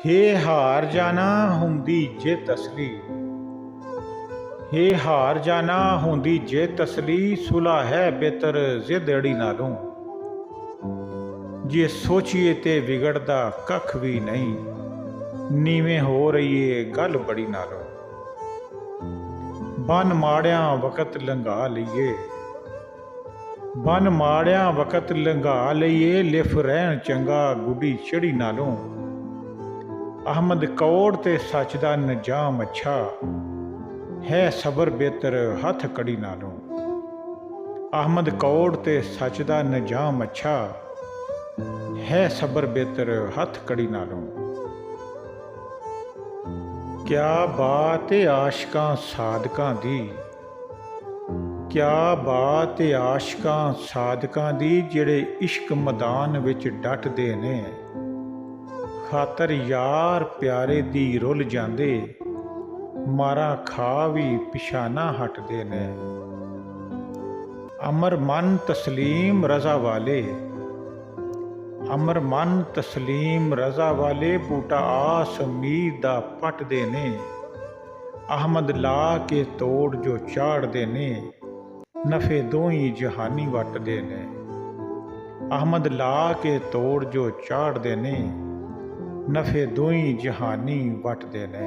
हे हार जाना हुंदी जित असली, हे हार जाना हुंदी जित असली, सुलह है बेहतर जिद अड़ी नालों। जे सोचिए ते विगड़दा कख भी नहीं, नीवें हो रही है गल बड़ी नालों। बन माड़िया वक़्त लंघा लईए, बन माड़िया वक़्त लंघा लईए, लिफ रहन चंगा गुड्डी चढ़ी नालों। अहमद कौड़ ते सच दा निजाम अच्छा, है सबर बेहतर हथ कड़ी नालों। अहमद कौड़ ते सच दा निजाम अच्छा, है सबर बेहतर हथ कड़ी नालों। क्या बात है आशिकां सादकां दी, क्या बात है आशिकां सादकां दी, जेड़े इश्क मैदान विच डटदे ने। खातर यार प्यारे दी रुल जांदे, मारा खा भी पिछाना हटदे ने। अमर मन तस्लीम रज़ा वाले, अमर मन तस्लीम रज़ा वाले, बूटा आस उम्मीद दा पटदे ने। अहमद ला के तोड़ जो चाढ़दे ने, नफे दोही जहानी वटदे ने। अहमद ला के तोड़ जो चाढ़दे ने, नफे दोही जहानी वटदे ने।